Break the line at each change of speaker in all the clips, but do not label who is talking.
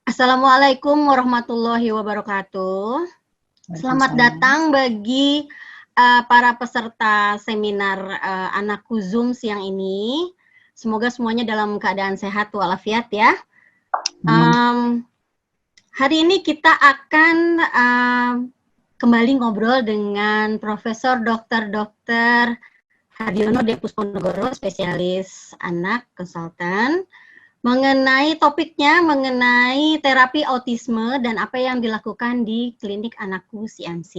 Assalamualaikum warahmatullahi wabarakatuh. Selamat datang bagi para peserta seminar Anakku Zoom siang ini. Semoga semuanya dalam keadaan sehat walafiat ya. Hari ini kita akan kembali ngobrol dengan Profesor Dr. Hardiono D. Pusponegoro, spesialis anak, konsultan, mengenai topiknya mengenai terapi autisme dan apa yang dilakukan di klinik Anakku CMC.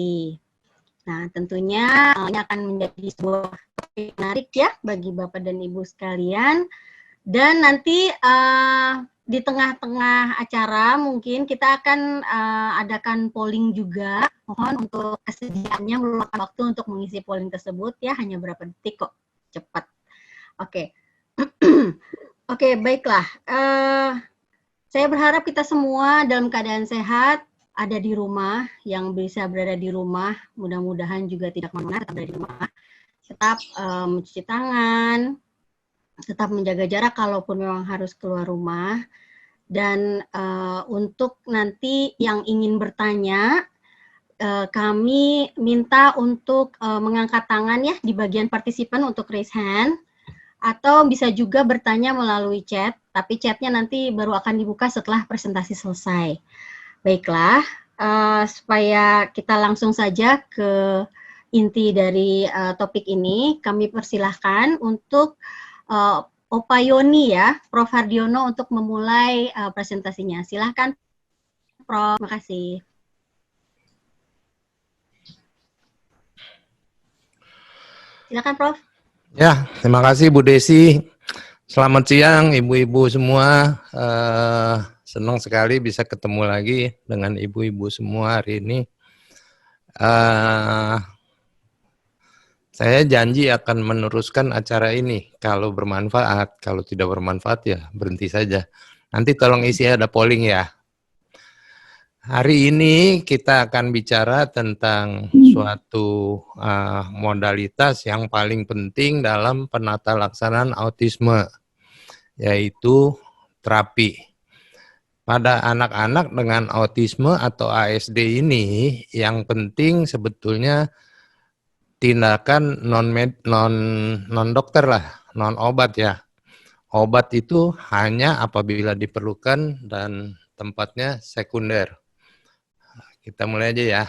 Nah, tentunya ini akan menjadi sebuah topik menarik ya bagi Bapak dan Ibu sekalian. Dan nanti di tengah-tengah acara mungkin kita akan adakan polling juga. Mohon untuk kesediaannya meluangkan waktu untuk mengisi polling tersebut ya, hanya berapa detik kok, cepat. Oke. Oke, baiklah. Saya berharap kita semua dalam keadaan sehat, ada di rumah, yang bisa berada di rumah, mudah-mudahan juga tidak kemana-mana, tetap berada di rumah. Tetap mencuci tangan, tetap menjaga jarak kalaupun memang harus keluar rumah. Dan untuk nanti yang ingin bertanya, kami minta untuk mengangkat tangan ya di bagian partisipan untuk raise hand. Atau bisa juga bertanya melalui chat, tapi chatnya nanti baru akan dibuka setelah presentasi selesai. Baiklah, supaya kita langsung saja ke inti dari topik ini, kami persilahkan untuk Opa Yoni ya, Prof. Hardiono untuk memulai presentasinya. Silahkan, Prof. Terima kasih. Silakan, Prof.
Ya, terima kasih Bu Desi. Selamat siang ibu-ibu semua. Senang sekali bisa ketemu lagi dengan ibu-ibu semua hari ini. Saya janji akan meneruskan acara ini kalau bermanfaat. Kalau tidak bermanfaat ya berhenti saja. Nanti tolong isi ada polling ya. Hari ini kita akan bicara tentang suatu modalitas yang paling penting dalam penata laksanaan autisme, yaitu terapi. Pada anak-anak dengan autisme atau ASD ini, yang penting sebetulnya tindakan non dokter lah, non obat ya. Obat itu hanya apabila diperlukan dan tempatnya sekunder. Kita mulai aja ya.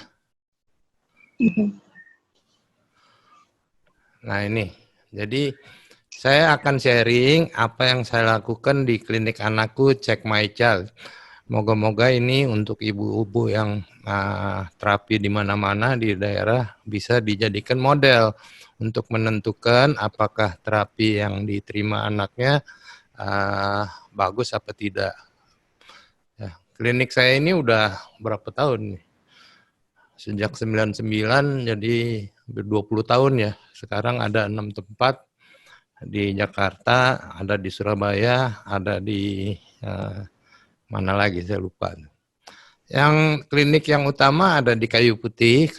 Nah ini, jadi saya akan sharing apa yang saya lakukan di klinik anakku Check My Child. Moga-moga ini untuk ibu-ibu yang terapi di mana-mana di daerah bisa dijadikan model untuk menentukan apakah terapi yang diterima anaknya bagus apa tidak. Ya, klinik saya ini udah berapa tahun nih? Sejak 99 jadi 20 tahun ya. Sekarang ada 6 tempat di Jakarta, ada di Surabaya, ada di mana lagi saya lupa. Yang klinik yang utama ada di Kayu Putih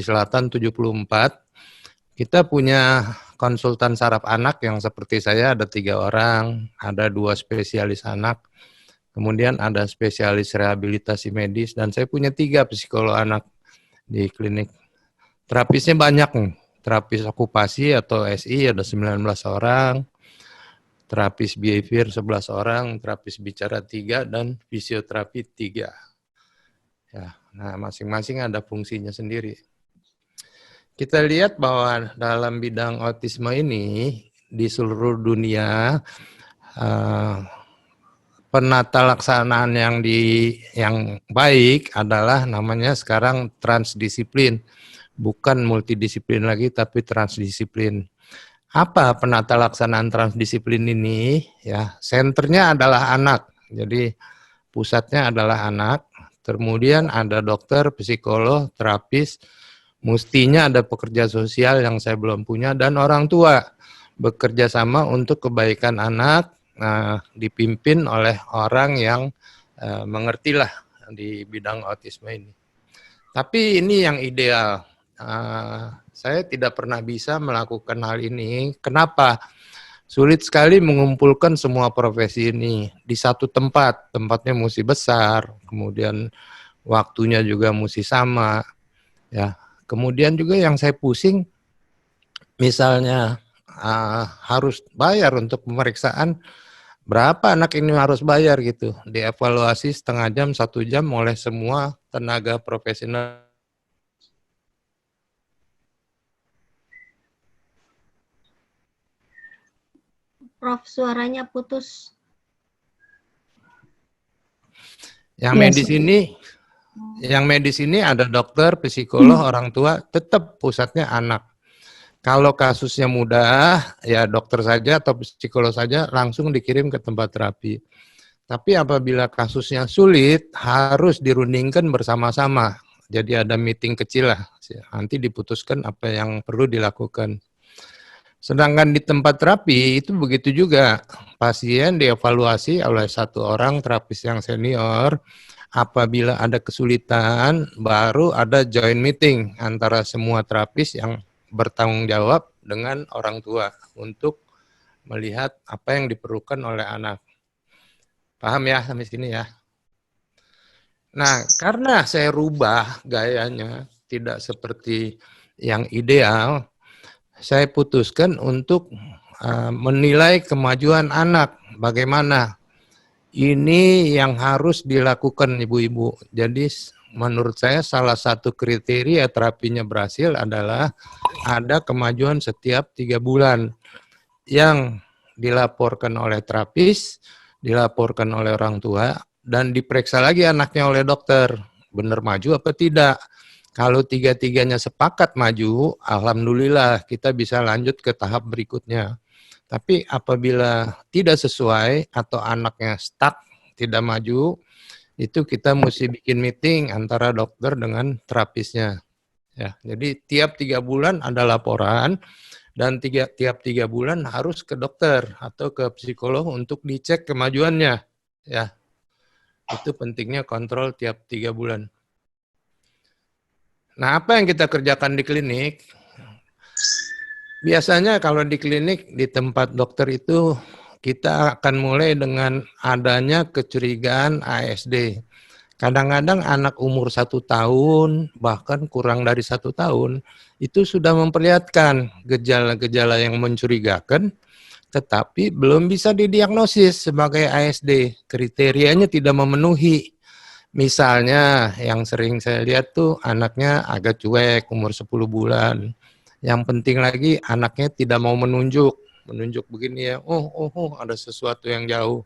Selatan 74. Kita punya konsultan saraf anak yang seperti saya ada 3 orang, ada 2 spesialis anak, kemudian ada spesialis rehabilitasi medis, dan saya punya 3 psikolog anak di klinik. Terapisnya banyak nih. Terapis okupasi atau SI ada 19 orang, terapis behavior 11 orang, terapis bicara 3, dan fisioterapi 3. Ya, nah masing-masing ada fungsinya sendiri. Kita lihat bahwa dalam bidang autisme ini di seluruh dunia penata laksanaan yang baik adalah namanya sekarang transdisiplin. Bukan multidisiplin lagi, tapi transdisiplin. Apa penata laksanaan transdisiplin ini? Ya, senternya adalah anak. Jadi pusatnya adalah anak. Kemudian ada dokter, psikolog, terapis. Mestinya ada pekerja sosial yang saya belum punya dan orang tua bekerja sama untuk kebaikan anak. Dipimpin oleh orang yang mengertilah di bidang autisme ini. Tapi ini yang ideal. Saya tidak pernah bisa melakukan hal ini. Kenapa? Sulit sekali mengumpulkan semua profesi ini di satu tempat. Tempatnya mesti besar, kemudian waktunya juga mesti sama, ya. Kemudian juga yang saya pusing, misalnya harus bayar untuk pemeriksaan, berapa anak ini harus bayar gitu, dievaluasi setengah jam, 1 jam oleh semua tenaga profesional.
Prof, suaranya putus.
Yang medis ini ada dokter, psikolog, orang tua, tetap pusatnya anak. Kalau kasusnya mudah, ya dokter saja atau psikolog saja langsung dikirim ke tempat terapi. Tapi apabila kasusnya sulit, harus dirundingkan bersama-sama. Jadi ada meeting kecil lah, nanti diputuskan apa yang perlu dilakukan. Sedangkan di tempat terapi itu begitu juga. Pasien dievaluasi oleh satu orang terapis yang senior. Apabila ada kesulitan, baru ada joint meeting antara semua terapis yang bertanggung jawab dengan orang tua untuk melihat apa yang diperlukan oleh anak. Paham ya sampai sini ya? Nah, karena saya rubah gayanya tidak seperti yang ideal, saya putuskan untuk menilai kemajuan anak. Bagaimana? Ini yang harus dilakukan ibu-ibu. Jadi menurut saya salah satu kriteria terapinya berhasil adalah ada kemajuan setiap 3 bulan yang dilaporkan oleh terapis, dilaporkan oleh orang tua, dan diperiksa lagi anaknya oleh dokter. Benar maju apa tidak? Kalau tiga-tiganya sepakat maju, alhamdulillah kita bisa lanjut ke tahap berikutnya. Tapi apabila tidak sesuai atau anaknya stuck, tidak maju, itu kita mesti bikin meeting antara dokter dengan terapisnya. Ya, jadi tiap 3 bulan ada laporan dan tiap 3 bulan harus ke dokter atau ke psikolog untuk dicek kemajuannya. Ya, itu pentingnya kontrol tiap 3 bulan. Nah, apa yang kita kerjakan di klinik? Biasanya kalau di klinik, di tempat dokter itu, kita akan mulai dengan adanya kecurigaan ASD. Kadang-kadang anak umur 1 tahun, bahkan kurang dari 1 tahun, itu sudah memperlihatkan gejala-gejala yang mencurigakan, tetapi belum bisa didiagnosis sebagai ASD. Kriterianya tidak memenuhi. Misalnya yang sering saya lihat tuh anaknya agak cuek, umur 10 bulan. Yang penting lagi anaknya tidak mau menunjuk begini ya, ada sesuatu yang jauh.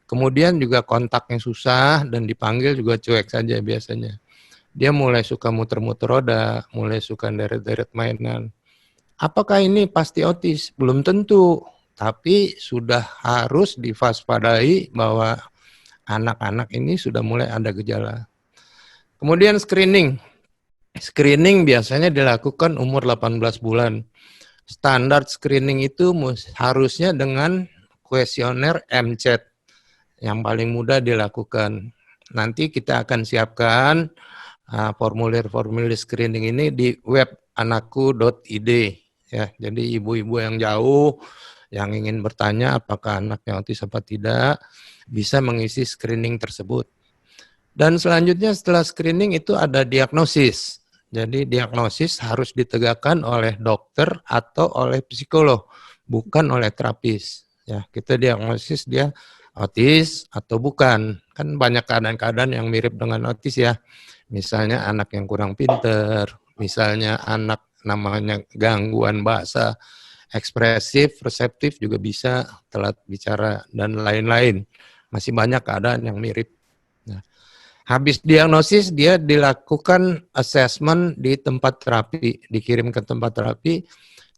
Kemudian juga kontaknya susah dan dipanggil juga cuek saja biasanya. Dia mulai suka muter-muter roda, mulai suka deret-deret mainan. Apakah ini pasti otis? Belum tentu, tapi sudah harus diwaspadai bahwa anak-anak ini sudah mulai ada gejala. Kemudian screening. Screening biasanya dilakukan umur 18 bulan. Standar screening itu harusnya dengan kuesioner MCAT yang paling mudah dilakukan. Nanti kita akan siapkan formulir-formulir screening ini di web anakku.id ya. Jadi ibu-ibu yang jauh yang ingin bertanya apakah anaknya autis apa tidak bisa mengisi screening tersebut. Dan selanjutnya setelah screening itu ada diagnosis. Jadi diagnosis harus ditegakkan oleh dokter atau oleh psikolog, bukan oleh terapis. Ya, kita diagnosis dia autis atau bukan. Kan banyak keadaan-keadaan yang mirip dengan autis ya. Misalnya anak yang kurang pinter, misalnya anak namanya gangguan bahasa, ekspresif, reseptif juga bisa, telat bicara, dan lain-lain. Masih banyak keadaan yang mirip. Nah, habis diagnosis, dia dilakukan assessment di tempat terapi, dikirim ke tempat terapi,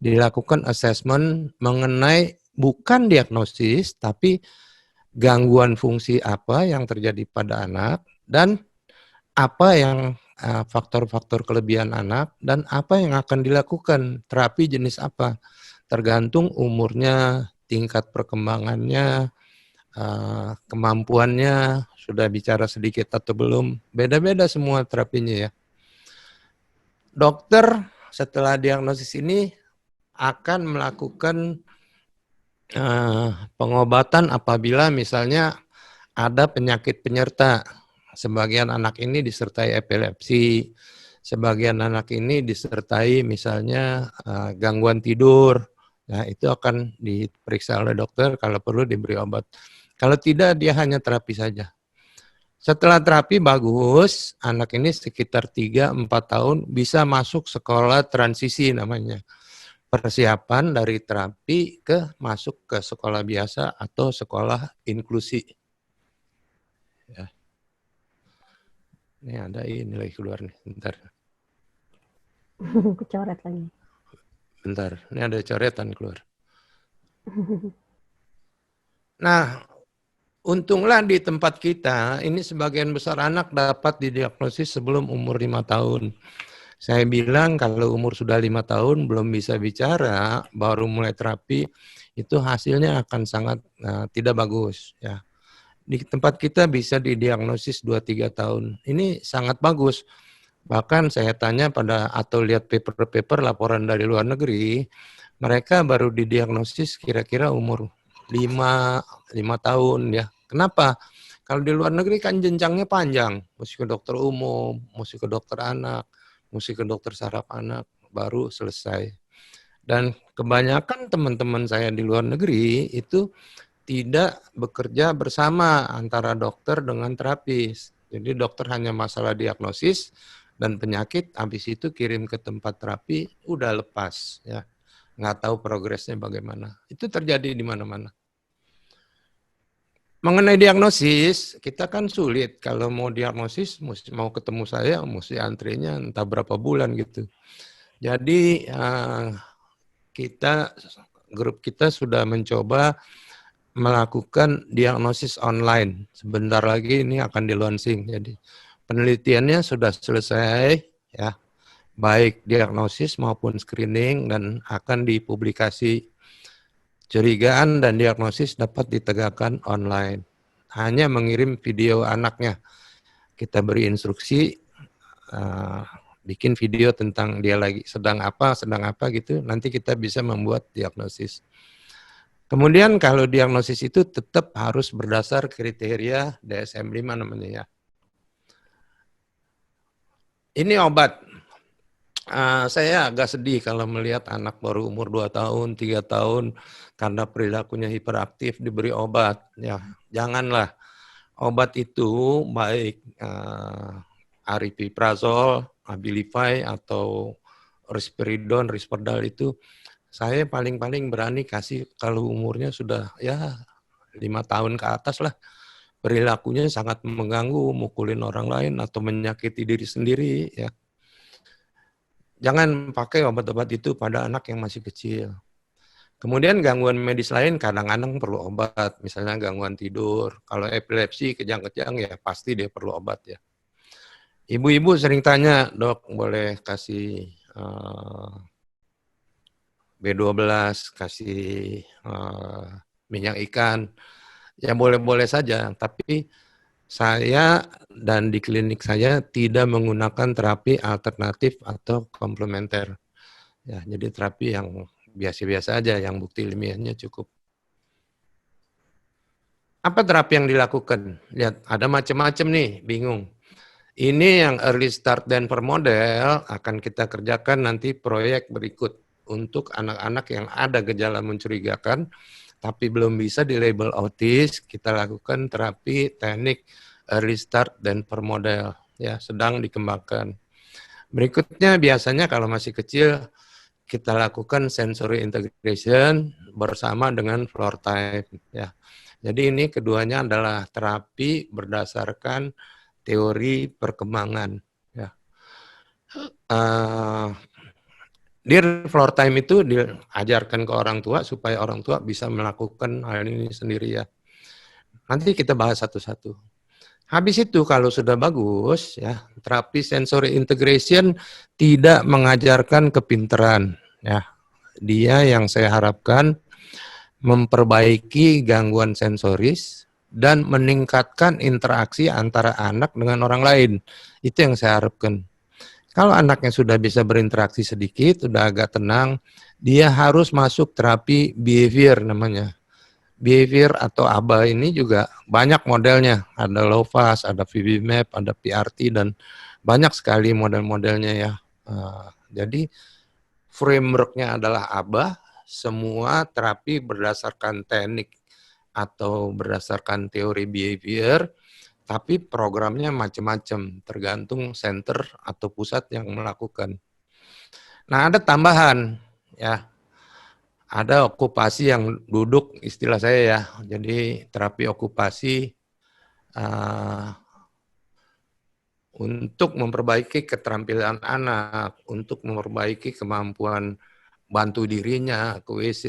dilakukan assessment mengenai bukan diagnosis, tapi gangguan fungsi apa yang terjadi pada anak, dan apa yang faktor-faktor kelebihan anak, dan apa yang akan dilakukan, terapi jenis apa, tergantung umurnya, tingkat perkembangannya, kemampuannya, sudah bicara sedikit atau belum, beda-beda semua terapinya ya. Dokter setelah diagnosis ini akan melakukan pengobatan apabila misalnya ada penyakit penyerta. Sebagian anak ini disertai epilepsi, sebagian anak ini disertai misalnya gangguan tidur. Nah, itu akan diperiksa oleh dokter, kalau perlu diberi obat. Kalau tidak, dia hanya terapi saja. Setelah terapi bagus, anak ini sekitar 3-4 tahun bisa masuk sekolah transisi namanya. Persiapan dari terapi masuk ke sekolah biasa atau sekolah inklusi. Ya. Ini ada ini lagi keluar nih, bentar.
Kecoret lagi.
Bentar, ini ada coretan keluar. Nah, untunglah di tempat kita, ini sebagian besar anak dapat didiagnosis sebelum umur 5 tahun. Saya bilang kalau umur sudah 5 tahun belum bisa bicara, baru mulai terapi, itu hasilnya akan sangat tidak bagus. Ya. Di tempat kita bisa didiagnosis 2-3 tahun. Ini sangat bagus. Bahkan saya tanya atau lihat paper-paper laporan dari luar negeri, mereka baru didiagnosis kira-kira umur 5 tahun ya. Kenapa? Kalau di luar negeri kan jenjangnya panjang. Mesti ke dokter umum, mesti ke dokter anak, mesti ke dokter saraf anak, baru selesai. Dan kebanyakan teman-teman saya di luar negeri itu tidak bekerja bersama antara dokter dengan terapis. Jadi dokter hanya masalah diagnosis dan penyakit, habis itu kirim ke tempat terapi, udah lepas ya. Nggak tahu progresnya bagaimana. Itu terjadi di mana-mana. Mengenai diagnosis, kita kan sulit. Kalau mau diagnosis, mau ketemu saya, mesti antrinya entah berapa bulan gitu. Jadi grup kita sudah mencoba melakukan diagnosis online. Sebentar lagi ini akan di-launching. Jadi penelitiannya sudah selesai, ya, baik diagnosis maupun screening, dan akan dipublikasi. Curigaan dan diagnosis dapat ditegakkan online. Hanya mengirim video anaknya. Kita beri instruksi, bikin video tentang dia lagi sedang apa gitu, nanti kita bisa membuat diagnosis. Kemudian kalau diagnosis itu tetap harus berdasar kriteria DSM-5 namanya ya. Ini obat. Saya agak sedih kalau melihat anak baru umur 2 tahun, 3 tahun, karena perilakunya hiperaktif diberi obat. Ya, janganlah. Obat itu baik aripiprazol, Abilify, atau risperidon, risperdal itu, saya paling-paling berani kasih kalau umurnya sudah ya 5 tahun ke atas lah. Perilakunya sangat mengganggu, mukulin orang lain atau menyakiti diri sendiri ya. Jangan pakai obat-obat itu pada anak yang masih kecil. Kemudian gangguan medis lain kadang-kadang perlu obat, misalnya gangguan tidur. Kalau epilepsi, kejang-kejang ya pasti dia perlu obat ya. Ibu-ibu sering tanya, dok boleh kasih B12, kasih minyak ikan, ya boleh-boleh saja, tapi saya dan di klinik saya tidak menggunakan terapi alternatif atau komplementer. Ya, jadi terapi yang biasa-biasa aja, yang bukti ilmiahnya cukup. Apa terapi yang dilakukan? Lihat, ada macam-macam nih, bingung. Ini yang early start Denver model akan kita kerjakan nanti proyek berikut untuk anak-anak yang ada gejala mencurigakan, tapi belum bisa di label autis. Kita lakukan terapi teknik early start Denver model, ya sedang dikembangkan. Berikutnya biasanya kalau masih kecil kita lakukan sensory integration bersama dengan floor time, ya. Jadi ini keduanya adalah terapi berdasarkan teori perkembangan. Ya. Di floor time itu diajarkan ke orang tua supaya orang tua bisa melakukan hal ini sendiri ya. Nanti kita bahas satu-satu. Habis itu kalau sudah bagus ya, terapi sensory integration tidak mengajarkan kepintaran ya. Dia yang saya harapkan memperbaiki gangguan sensoris dan meningkatkan interaksi antara anak dengan orang lain. Itu yang saya harapkan. Kalau anaknya sudah bisa berinteraksi sedikit, sudah agak tenang, dia harus masuk terapi behavior namanya. behavior atau ABA ini juga banyak modelnya. Ada LOVAS, ada VB-MAP, ada PRT, dan banyak sekali model-modelnya ya. Jadi framework-nya adalah ABA, semua terapi berdasarkan teknik atau berdasarkan teori behavior, tapi programnya macam-macam, tergantung center atau pusat yang melakukan. Nah, ada tambahan ya. Ada okupasi yang duduk, istilah saya ya. Jadi terapi okupasi untuk memperbaiki keterampilan anak, untuk memperbaiki kemampuan bantu dirinya ke WC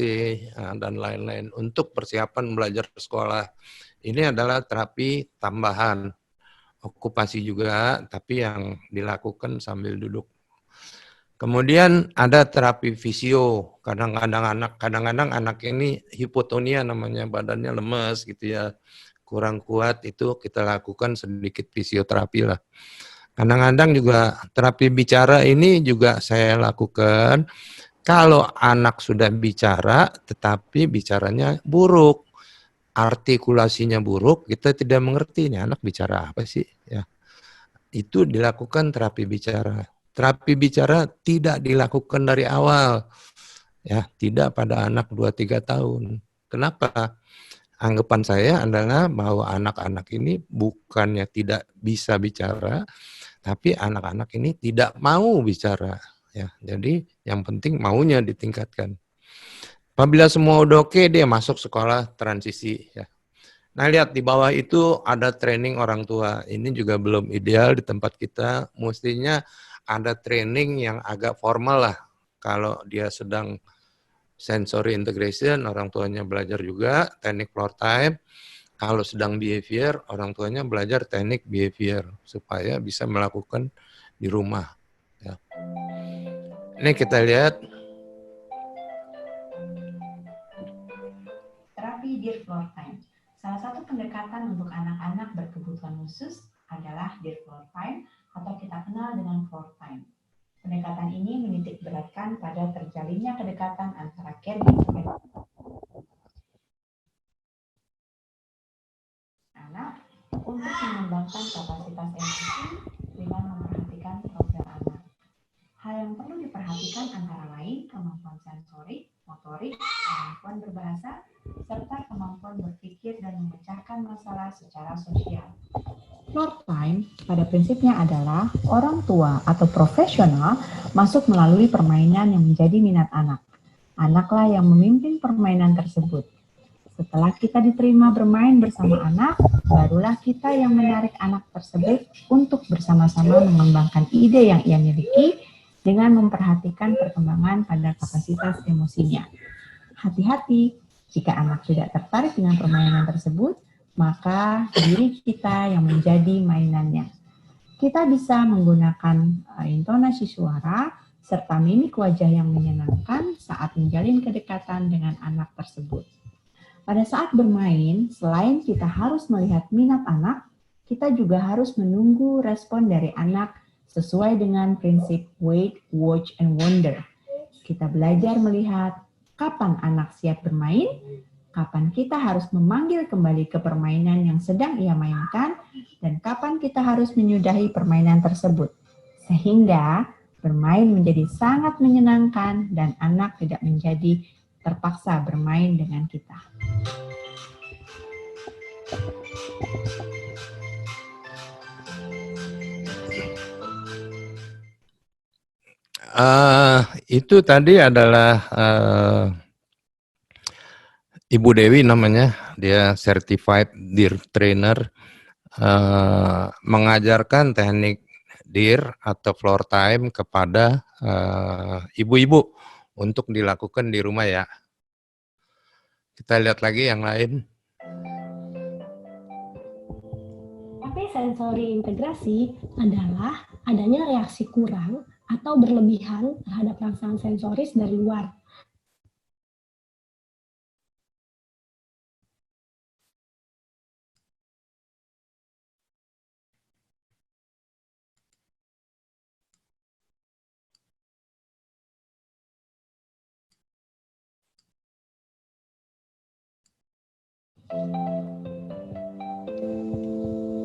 dan lain-lain, untuk persiapan belajar sekolah. Ini adalah terapi tambahan, okupasi juga, tapi yang dilakukan sambil duduk. Kemudian ada terapi fisio. Kadang-kadang anak ini hipotonia namanya, badannya lemes gitu ya, kurang kuat, itu kita lakukan sedikit fisioterapi lah. Kadang-kadang juga terapi bicara ini juga saya lakukan kalau anak sudah bicara tetapi bicaranya buruk, artikulasinya buruk, kita tidak mengerti ini anak bicara apa sih ya. Itu dilakukan terapi bicara. Terapi bicara tidak dilakukan dari awal. Ya, tidak pada anak 2-3 tahun. Kenapa? Anggapan saya adalah bahwa anak-anak ini bukannya tidak bisa bicara, tapi anak-anak ini tidak mau bicara. Ya, jadi yang penting maunya ditingkatkan. Apabila semua udah oke, dia masuk sekolah transisi. Ya. Nah, lihat di bawah itu ada training orang tua. Ini juga belum ideal di tempat kita. Mestinya ada training yang agak formal lah. Kalau dia sedang sensory integration, orang tuanya belajar juga teknik floor time. Kalau sedang behavior, orang tuanya belajar teknik behavior supaya bisa melakukan di rumah. Ya. Ini kita lihat.
Terapi Dear Floor Time. Salah satu pendekatan untuk anak-anak berkebutuhan khusus adalah Dear Floor Time atau kita kenal dengan Floor Time. Pendekatan ini menitik beratkan pada terjalinnya kedekatan antara caregiver dan anak untuk mengembangkan kapasitas empati dengan memperhatikan profil anak. Hal yang perlu diperhatikan antara lain kemampuan sensorik, motorik, kemampuan berbahasa, serta kemampuan berpikir dan memecahkan masalah secara sosial. Floor time pada prinsipnya adalah orang tua atau profesional masuk melalui permainan yang menjadi minat anak. Anaklah yang memimpin permainan tersebut. Setelah kita diterima bermain bersama anak, barulah kita yang menarik anak tersebut untuk bersama-sama mengembangkan ide yang ia miliki dengan memperhatikan perkembangan pada kapasitas emosinya. Hati-hati, jika anak tidak tertarik dengan permainan tersebut, maka diri kita yang menjadi mainannya. Kita bisa menggunakan intonasi suara serta mimik wajah yang menyenangkan saat menjalin kedekatan dengan anak tersebut. Pada saat bermain, selain kita harus melihat minat anak, kita juga harus menunggu respon dari anak sesuai dengan prinsip wait, watch, and wonder. Kita belajar melihat kapan anak siap bermain, kapan kita harus memanggil kembali ke permainan yang sedang ia mainkan, dan kapan kita harus menyudahi permainan tersebut. Sehingga bermain menjadi sangat menyenangkan dan anak tidak menjadi terpaksa bermain dengan kita.
Itu tadi adalah Ibu Dewi namanya, dia certified DIR trainer, mengajarkan teknik DIR atau floor time kepada ibu-ibu untuk dilakukan di rumah ya. Kita lihat lagi yang lain.
Tapi sensori integrasi adalah adanya reaksi kurang atau berlebihan terhadap rangsangan sensoris dari luar.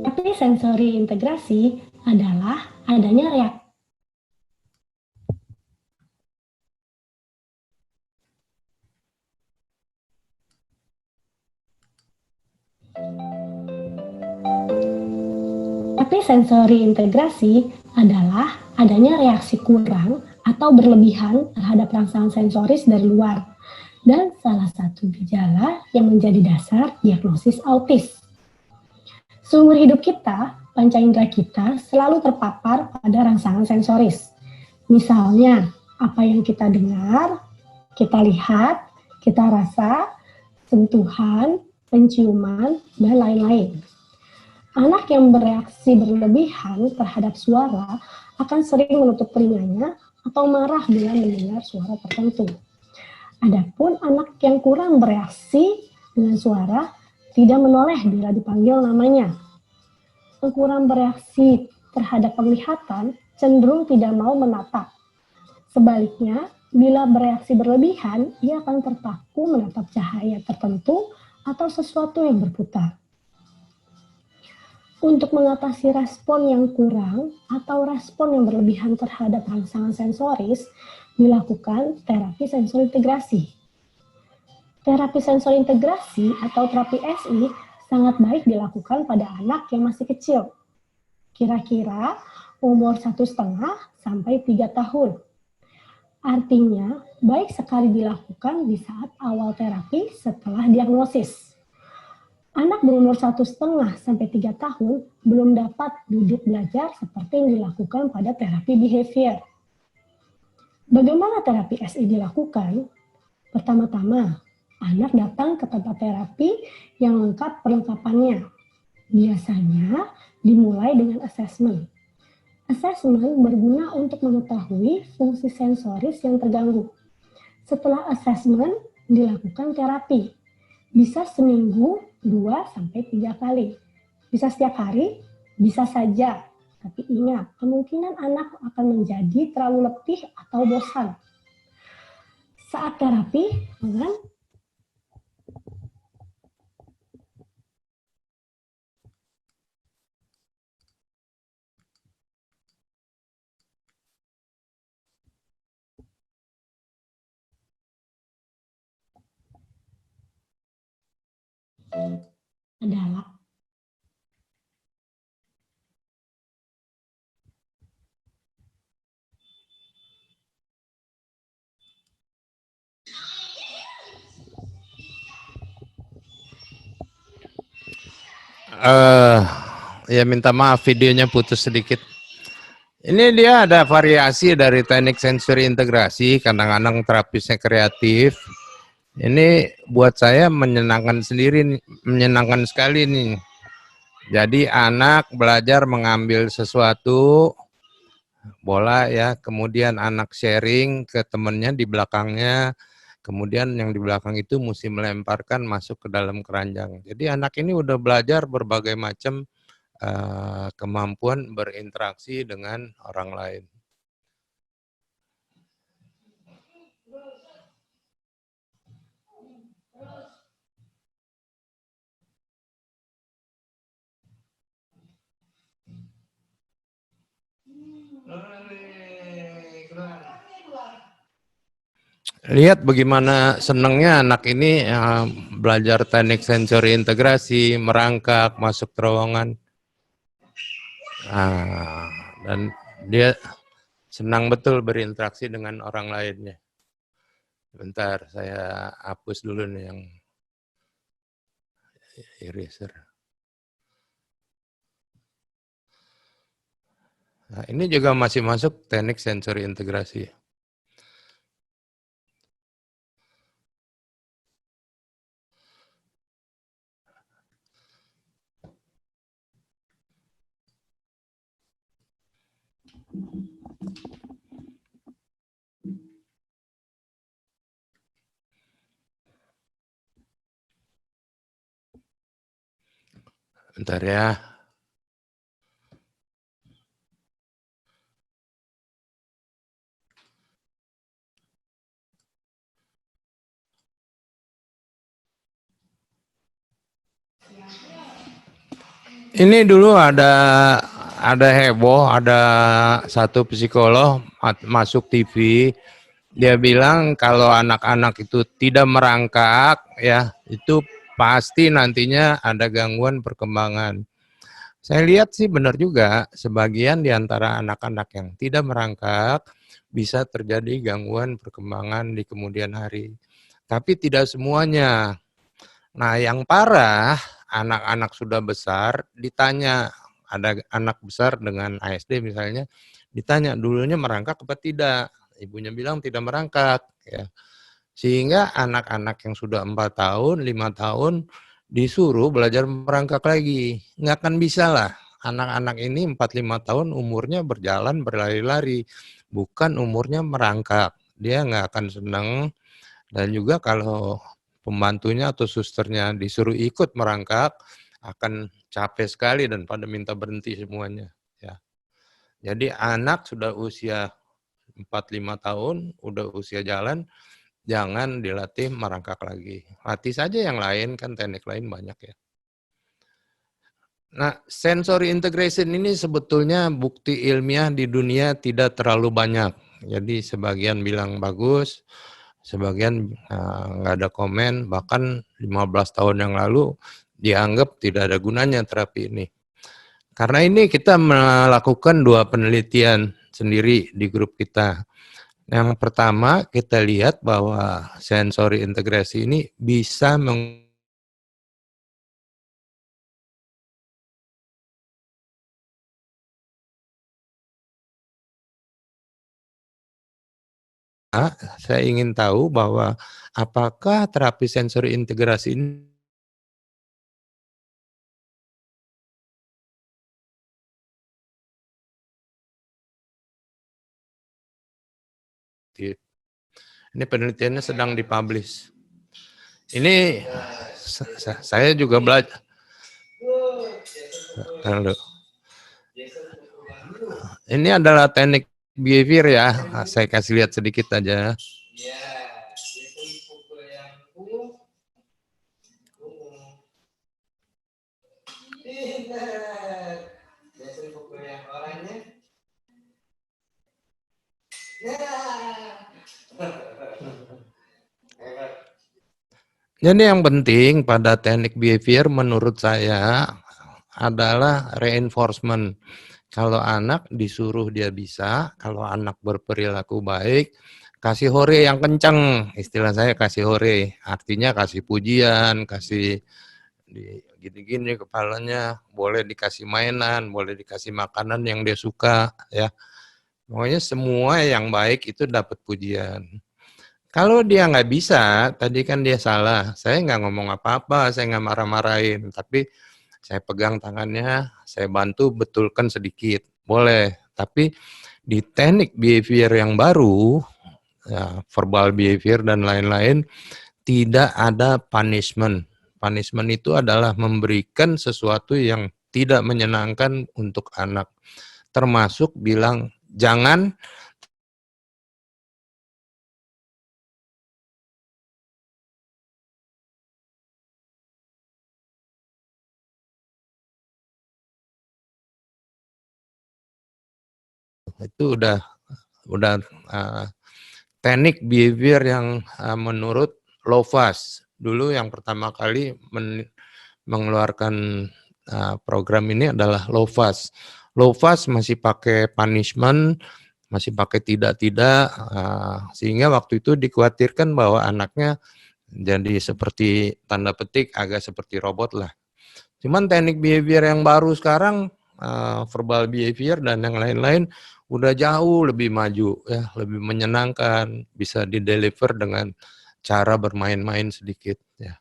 Terapi sensori integrasi adalah adanya reaksi Terapi sensori integrasi adalah adanya reaksi kurang atau berlebihan terhadap rangsangan sensoris dari luar, dan salah satu gejala yang menjadi dasar diagnosis autis. Seumur hidup kita, panca indera kita selalu terpapar pada rangsangan sensoris. Misalnya, apa yang kita dengar, kita lihat, kita rasa, sentuhan, penciuman, dan lain-lain. Anak yang bereaksi berlebihan terhadap suara akan sering menutup telinganya atau marah bila mendengar suara tertentu. Adapun anak yang kurang bereaksi dengan suara tidak menoleh bila dipanggil namanya. Yang kurang bereaksi terhadap penglihatan cenderung tidak mau menatap. Sebaliknya, bila bereaksi berlebihan, ia akan terpaku menatap cahaya tertentu atau sesuatu yang berputar. Untuk mengatasi respon yang kurang atau respon yang berlebihan terhadap rangsangan sensoris, dilakukan terapi sensori integrasi. Terapi sensori integrasi atau terapi SI sangat baik dilakukan pada anak yang masih kecil, kira-kira umur 1,5 sampai 3 tahun. Artinya, baik sekali dilakukan di saat awal terapi setelah diagnosis. Anak berumur 1,5 sampai 3 tahun belum dapat duduk belajar seperti yang dilakukan pada terapi behavior. Bagaimana terapi SI dilakukan? Pertama-tama, anak datang ke tempat terapi yang lengkap perlengkapannya. Biasanya dimulai dengan assessment. Assessment berguna untuk mengetahui fungsi sensoris yang terganggu. Setelah assessment, dilakukan terapi. Bisa seminggu 2-3 kali. Bisa setiap hari, bisa saja. Tapi ingat, kemungkinan anak akan menjadi terlalu letih atau bosan. Saat terapi, adalah
ya minta maaf videonya putus sedikit. Ini dia ada variasi dari teknik sensori integrasi, kadang-kadang terapisnya kreatif. Ini buat saya menyenangkan sendiri, menyenangkan sekali nih. Jadi anak belajar mengambil sesuatu, bola ya, kemudian anak sharing ke temannya di belakangnya, kemudian yang di belakang itu mesti melemparkan masuk ke dalam keranjang. Jadi anak ini udah belajar berbagai macam kemampuan berinteraksi dengan orang lain. Lihat bagaimana senangnya anak ini belajar teknik sensori integrasi, merangkak, masuk terowongan. Dan dia senang betul berinteraksi dengan orang lainnya. Bentar, saya hapus dulu nih yang eraser. Nah, ini juga masih masuk teknik sensori integrasi. Bentar ya. Ini dulu ada heboh, ada satu psikolog masuk TV, dia bilang kalau anak-anak itu tidak merangkak, ya itu pasti nantinya ada gangguan perkembangan. Saya lihat sih benar juga, sebagian di antara anak-anak yang tidak merangkak bisa terjadi gangguan perkembangan di kemudian hari. Tapi tidak semuanya. Nah, yang parah, anak-anak sudah besar, ditanya, ada anak besar dengan ASD misalnya, ditanya dulunya merangkak apa tidak. Ibunya bilang tidak merangkak. Ya. Sehingga anak-anak yang sudah 4 tahun, 5 tahun, disuruh belajar merangkak lagi. Nggak akan bisa lah. Anak-anak ini 4-5 tahun umurnya berjalan, berlari-lari. Bukan umurnya merangkak. Dia nggak akan senang. Dan juga kalau pembantunya atau susternya disuruh ikut merangkak, akan capek sekali dan pada minta berhenti semuanya. Ya. Jadi anak sudah usia 4-5 tahun, udah usia jalan, jangan dilatih merangkak lagi. Latih saja yang lain, kan teknik lain banyak ya. Nah, sensory integration ini sebetulnya bukti ilmiah di dunia tidak terlalu banyak. Jadi sebagian bilang bagus, sebagian nggak ada komen, bahkan 15 tahun yang lalu dianggap tidak ada gunanya terapi ini. Karena ini kita melakukan 2 penelitian sendiri di grup kita. Yang pertama, kita lihat bahwa sensory integrasi ini bisa saya ingin tahu bahwa apakah terapi sensori integrasi ini penelitiannya sedang dipublish. Ini saya juga belajar. Ini adalah teknik behavior ya. Saya kasih lihat sedikit aja. Jadi yang penting pada teknik behavior menurut saya adalah reinforcement. Kalau anak disuruh dia bisa, kalau anak berperilaku baik, kasih hore yang kencang, istilah saya kasih hore, artinya kasih pujian, kasih gini-gini kepalanya, boleh dikasih mainan, boleh dikasih makanan yang dia suka, ya. Pokoknya semua yang baik itu dapat pujian. Kalau dia nggak bisa, tadi kan dia salah. Saya nggak ngomong apa-apa, saya nggak marah-marahin. Tapi saya pegang tangannya, saya bantu betulkan sedikit. Boleh. Tapi di teknik behavior yang baru, ya, verbal behavior dan lain-lain, tidak ada punishment. Punishment itu adalah memberikan sesuatu yang tidak menyenangkan untuk anak. Termasuk bilang, jangan. Itu udah teknik behavior yang menurut Lovaas. Dulu yang pertama kali mengeluarkan program ini adalah Lovaas. Lovaas masih pakai punishment, masih pakai tidak-tidak, sehingga waktu itu dikhawatirkan bahwa anaknya jadi seperti tanda petik agak seperti robot lah. Cuman teknik behavior yang baru sekarang, verbal behavior dan yang lain-lain udah jauh lebih maju ya, lebih menyenangkan, bisa di-deliver dengan cara bermain-main sedikit ya.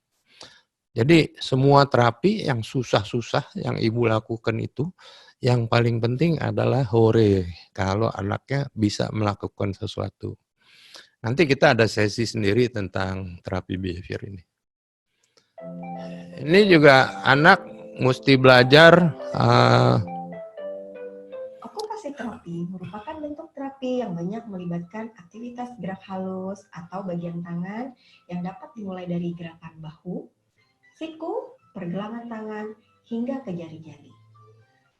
Jadi semua terapi yang susah-susah yang Ibu lakukan itu, yang paling penting adalah hore kalau anaknya bisa melakukan sesuatu. Nanti kita ada sesi sendiri tentang terapi behavior ini. Ini juga anak mesti belajar.
Okupasi terapi merupakan bentuk terapi yang banyak melibatkan aktivitas gerak halus atau bagian tangan yang dapat dimulai dari gerakan bahu, siku, pergelangan tangan, hingga ke jari-jari.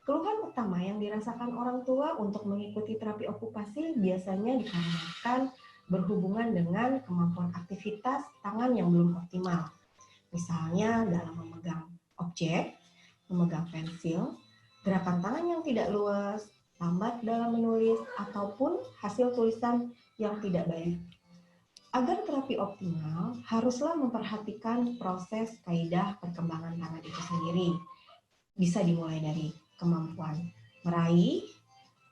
Keluhan utama yang dirasakan orang tua untuk mengikuti terapi okupasi biasanya dikarenakan berhubungan dengan kemampuan aktivitas tangan yang belum optimal. Misalnya dalam memegang objek, memegang pensil, gerakan tangan yang tidak luas, lambat dalam menulis, ataupun hasil tulisan yang tidak baik. Agar terapi optimal, haruslah memperhatikan proses kaidah perkembangan tangan itu sendiri. Bisa dimulai dari kemampuan meraih,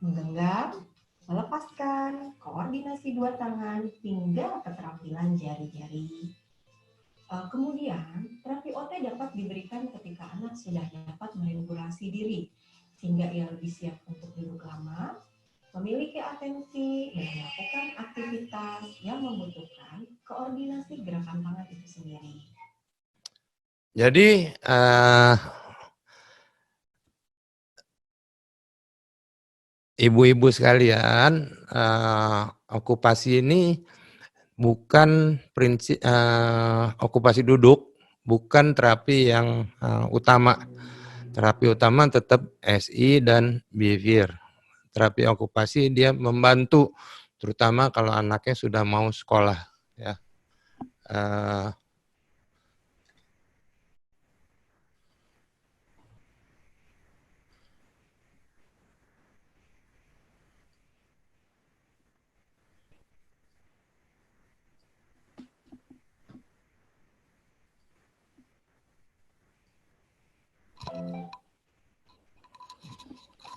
menggenggam, melepaskan, koordinasi dua tangan, hingga keterampilan jari-jari. Kemudian, terapi OT dapat diberikan ketika anak sudah dapat meregulasi diri, sehingga ia lebih siap untuk duduk lama, memiliki atensi, dan melakukan aktivitas yang membutuhkan koordinasi gerakan tangan itu sendiri.
Jadi ibu-ibu sekalian, okupasi ini bukan prinsip okupasi duduk, bukan terapi yang utama. Terapi utama tetap SI dan behavior. Terapi okupasi dia membantu, terutama kalau anaknya sudah mau sekolah. Ya.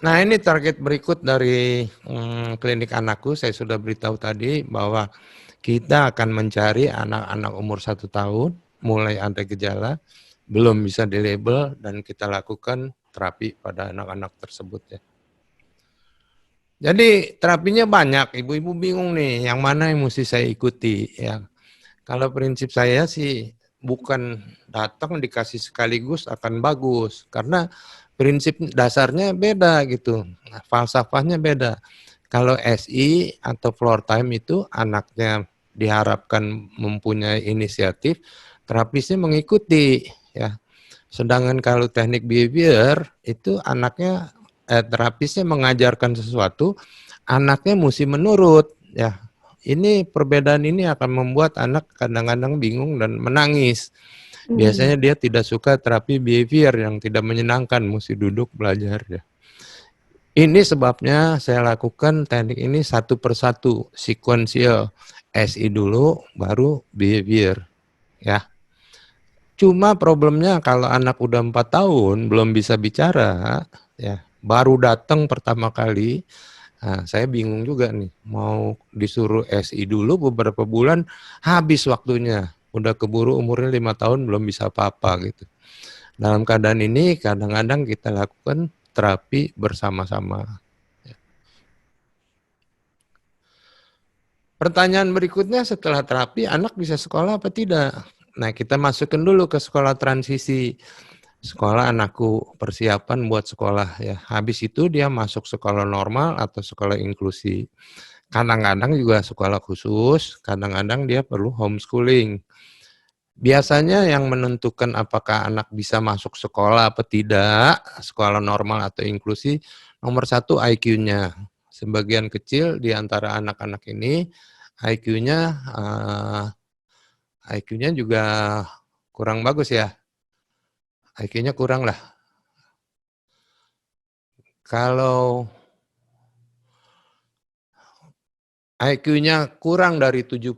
Nah, ini target berikut dari klinik anakku. Saya sudah beritahu tadi bahwa kita akan mencari anak-anak umur 1 tahun, mulai ada gejala, belum bisa dilabel, dan kita lakukan terapi pada anak-anak tersebut ya. Jadi terapinya banyak, ibu-ibu bingung nih, yang mana yang mesti saya ikuti ya. Kalau prinsip saya sih bukan datang dikasih sekaligus akan bagus, karena prinsip dasarnya beda gitu, falsafahnya beda. Kalau SI atau floor time itu anaknya diharapkan mempunyai inisiatif, terapisnya mengikuti ya. Sedangkan kalau teknik behavior itu anaknya terapisnya mengajarkan sesuatu, anaknya mesti menurut ya. Ini perbedaan ini akan membuat anak kadang-kadang bingung dan menangis. Biasanya dia tidak suka terapi behavior yang tidak menyenangkan, mesti duduk belajar ya. Ini sebabnya saya lakukan teknik ini satu persatu, sequential. SI dulu, baru behavior ya. Cuma problemnya kalau anak udah 4 tahun belum bisa bicara ya, baru datang pertama kali. Nah, saya bingung juga nih, mau disuruh SI dulu beberapa bulan, habis waktunya. Udah keburu umurnya 5 tahun belum bisa apa-apa gitu. Dalam keadaan ini kadang-kadang kita lakukan terapi bersama-sama. Pertanyaan berikutnya, setelah terapi anak bisa sekolah apa tidak? Nah, kita masukkan dulu ke sekolah transisi. Sekolah anakku persiapan buat sekolah ya. Habis itu dia masuk sekolah normal atau sekolah inklusi. Kadang-kadang juga sekolah khusus, kadang-kadang dia perlu homeschooling. Biasanya yang menentukan apakah anak bisa masuk sekolah apa tidak, sekolah normal atau inklusi, nomor 1 IQ-nya. Sebagian kecil di antara anak-anak ini IQ-nya juga kurang bagus ya. IQ-nya kurang lah. Kalau IQ-nya kurang dari 70,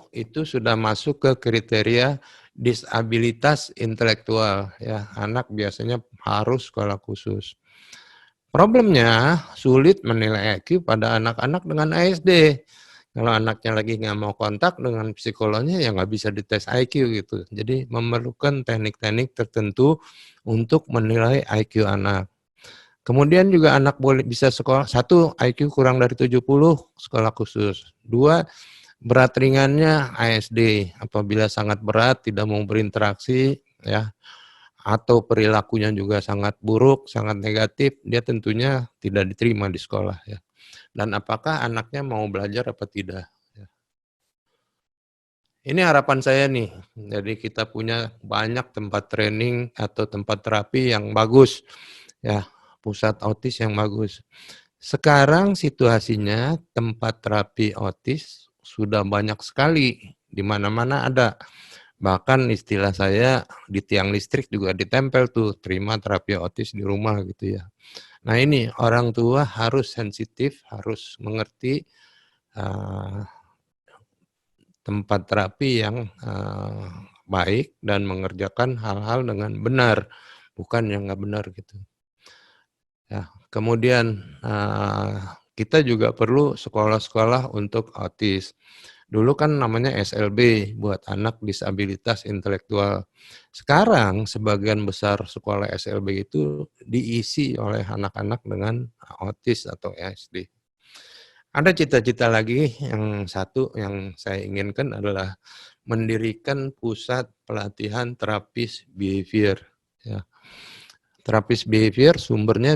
itu sudah masuk ke kriteria disabilitas intelektual ya. Anak biasanya harus sekolah khusus. Problemnya sulit menilai IQ pada anak-anak dengan ASD. Kalau anaknya lagi nggak mau kontak dengan psikolognya, ya nggak bisa dites IQ gitu. Jadi memerlukan teknik-teknik tertentu untuk menilai IQ anak. Kemudian juga anak boleh bisa sekolah, 1 IQ kurang dari 70, sekolah khusus. 2, berat ringannya ASD. Apabila sangat berat, tidak mau berinteraksi ya, atau perilakunya juga sangat buruk, sangat negatif, dia tentunya tidak diterima di sekolah ya. Dan apakah anaknya mau belajar apa tidak. Ya. Ini harapan saya nih, jadi kita punya banyak tempat training atau tempat terapi yang bagus. Ya, pusat autis yang bagus. Sekarang situasinya tempat terapi autis sudah banyak sekali, di mana-mana ada. Bahkan istilah saya di tiang listrik juga ditempel tuh, terima terapi autis di rumah gitu ya. Nah ini orang tua harus sensitif, harus mengerti tempat terapi yang baik dan mengerjakan hal-hal dengan benar, bukan yang nggak benar gitu. Ya, kemudian kita juga perlu sekolah-sekolah untuk autis. Dulu kan namanya SLB, buat anak disabilitas intelektual. Sekarang sebagian besar sekolah SLB itu diisi oleh anak-anak dengan autis atau ASD. Ada cita-cita lagi yang satu yang saya inginkan adalah mendirikan pusat pelatihan terapis behavior. Ya. Terapis behavior sumbernya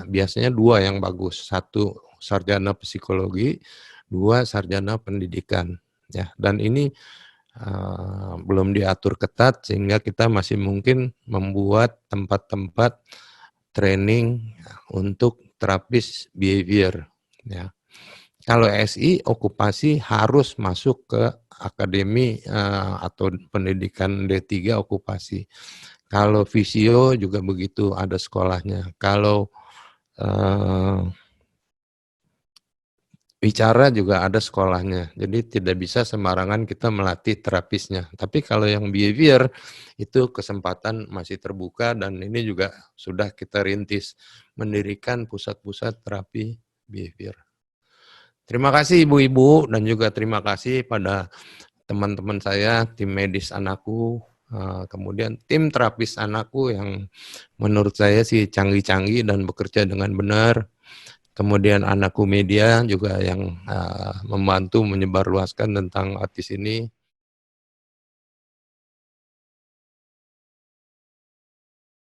biasanya dua yang bagus. Satu sarjana psikologi, dua sarjana pendidikan. Ya, dan ini belum diatur ketat sehingga kita masih mungkin membuat tempat-tempat training untuk terapis behavior. Ya. Kalau SI okupasi harus masuk ke akademi atau pendidikan D3 okupasi. Kalau fisio juga begitu, ada sekolahnya. Kalau bicara juga ada sekolahnya. Jadi tidak bisa sembarangan kita melatih terapisnya. Tapi kalau yang behavior itu kesempatan masih terbuka dan ini juga sudah kita rintis mendirikan pusat-pusat terapi behavior. Terima kasih ibu-ibu dan juga terima kasih pada teman-teman saya, tim medis anakku, kemudian tim terapis anakku yang menurut saya sih canggih-canggih dan bekerja dengan benar. Kemudian anakku media juga yang membantu menyebarluaskan tentang autis ini.